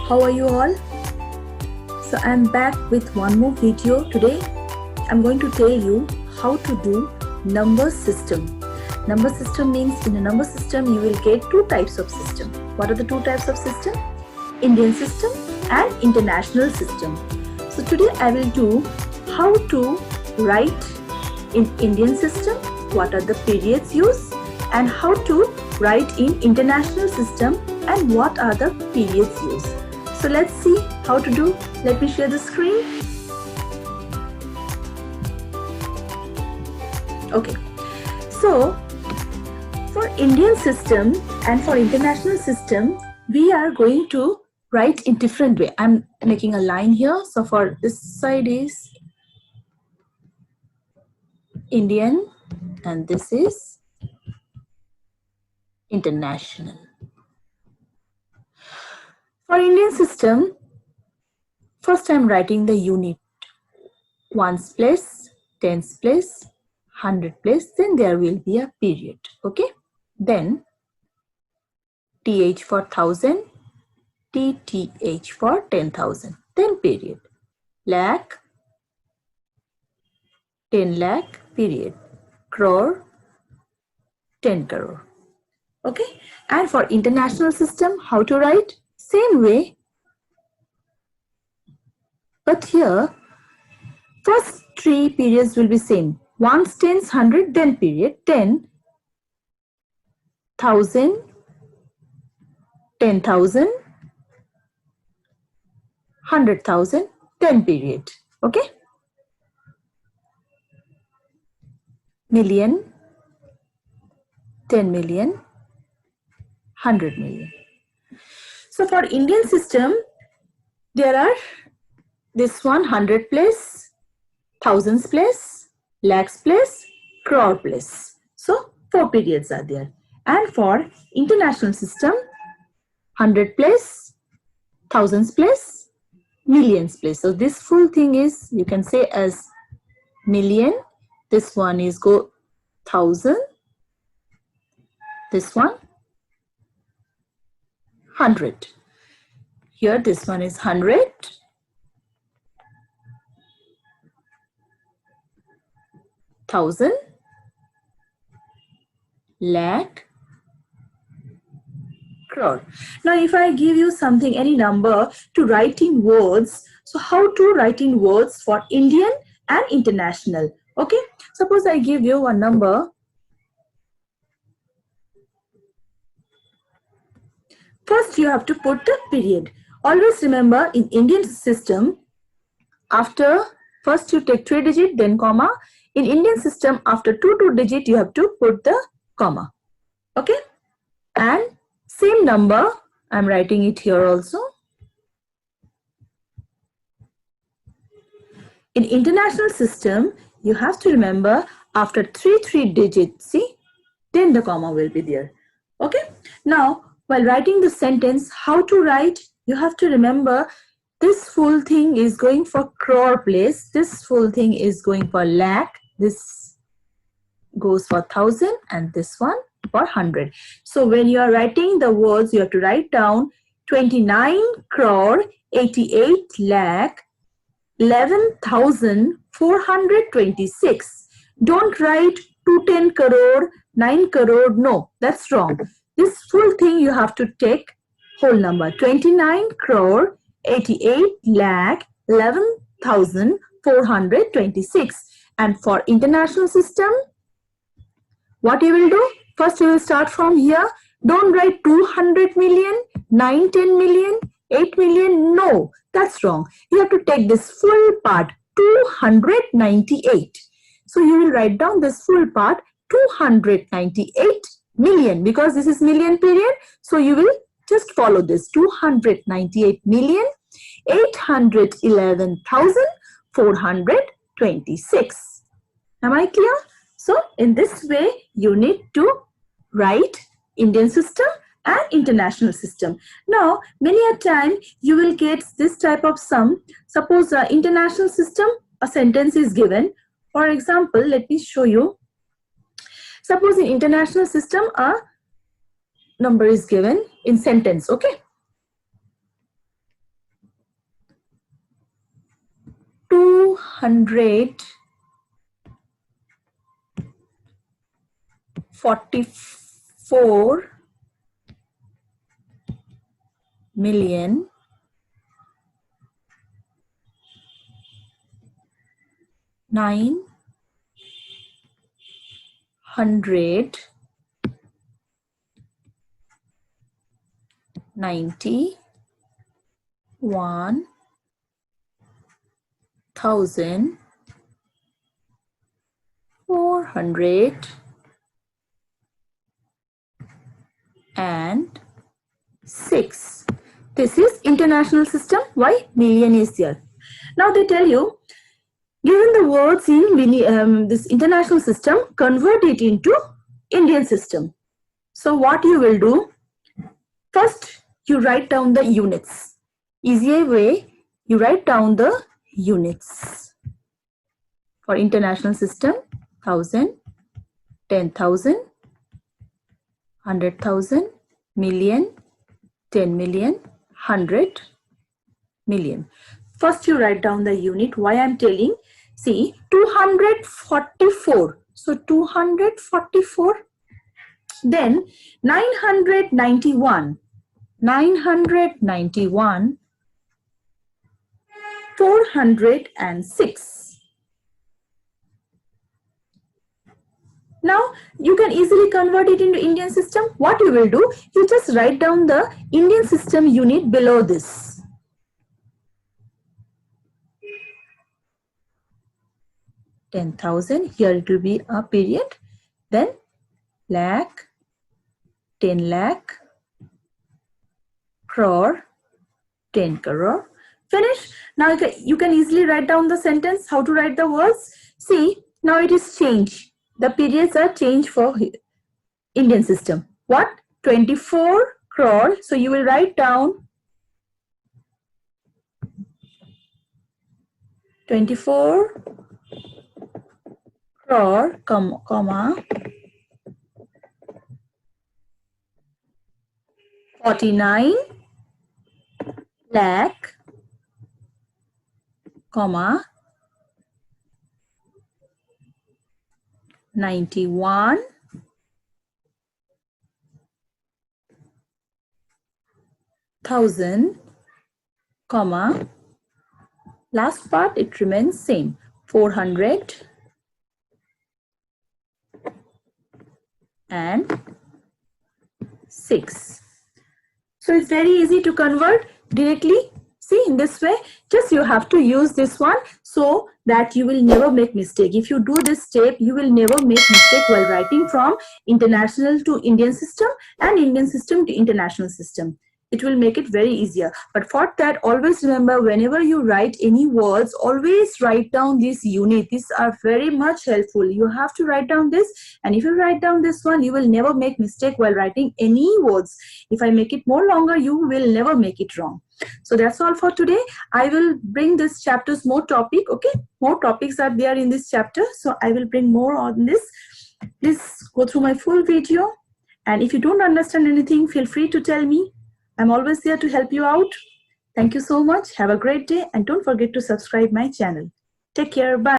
How are you all? So I'm back with one more video. Today I'm going to tell you how to do number system. Number system means in a number system you will get two types of system. What are the two types of system? Indian system and international system. So today I will do how to write in Indian system, what are the periods used, and how to write in international system and what are the periods used. So let's see how to do. Let me share the screen. Okay, so for Indian system and for international system, we are going to write in different way. I'm making a line here. So for this side is Indian and this is international. For Indian system, first I'm writing the unit. Ones place, tens place, 100 place, then there will be a period. Okay, then TH for 1000, TTH for 10,000, then period. Lakh, 10 lakh, period. Crore, 10 crore. Okay, and for international system, how to write? Same way, but here first three periods will be same. Ones, tens, 100, then period. 10, 1000, 10,000, 100,000, then period. Okay. Million, 10 million, 100 million. So for Indian system, there are this one 100 place, thousands place, lakhs place, crore place. So 4 periods are there. And for international system, 100 place, thousands place, millions place. So this full thing is, you can say as million. This one is go 1000. This one 100. Here this one is 100. 1000, lakh, crore. Now if I give you something, any number to write in words, so how to write in words for Indian and international? Okay, suppose I give you a number. First you have to put the period. Always remember in Indian system, after first you take 3 digit, then comma. In Indian system, after 2 digit, you have to put the comma. Okay? And same number, I'm writing it here also. In international system, you have to remember after 3 digits, see, then the comma will be there. Okay? Now, while writing the sentence, how to write, you have to remember this full thing is going for crore place. This full thing is going for lakh. This goes for 1000 and this one for 100. So when you are writing the words, you have to write down 29 crore 88 lakh 11,426. Don't write 210 crore 9 crore. No, that's wrong. This full thing you have to take whole number 29 crore 88 lakh 11,426. And for international system, what you will do? First you will start from here. Don't write 200 million, 9, 10 million, 8 million. No, that's wrong. You have to take this full part, 298. So you will write down this full part, 298 million, because this is million period. So you will just follow this, 298 million, 811,426. Am I clear? So in this way, you need to write Indian system and international system. Now, many a time you will get this type of sum. Suppose international system, a sentence is given. For example, let me show you. Suppose in international system, a number is given in sentence. Okay. 244,944,944,944,000,000 406. This is international system. Why? Million is there. Now they tell you, given the words in this international system, convert it into Indian system. So what you will do, first you write down the units. Easier way, you write down the units. For international system, 1000, 10,000, 100,000, million, 10 million, 100 million. First you write down the unit. Why I'm telling? See, 244. So 244. Then 991. 991. 406. Now you can easily convert it into Indian system. What you will do? You just write down the Indian system unit below this. $10,000. Here it will be a period. Then lakh, 10 lakh, crore, 10 crore. Finish. Now you can easily write down the sentence. How to write the words? See, now it is changed. The periods are changed for Indian system. What? 24 crore. So you will write down 24 crore, comma, 49 lakh, comma, 91,000, comma, last part it remains same, 406. So it's very easy to convert directly. See, in this way, just you have to use this one so that you will never make mistake. If you do this step, you will never make mistake while writing from international to Indian system and Indian system to international system. It will make it very easier. But for that, always remember, whenever you write any words, always write down this unit. These are very much helpful. You have to write down this, and if you write down this one, you will never make mistake while writing any words. If I make it more longer, you will never make it wrong. So that's all for today. I will bring this chapter's more topic. Okay, more topics are there in this chapter, so I will bring more on this. Please go through my full video, and if you don't understand anything, feel free to tell me. I'm always here to help you out. Thank you so much. Have a great day, and don't forget to subscribe my channel. Take care. Bye.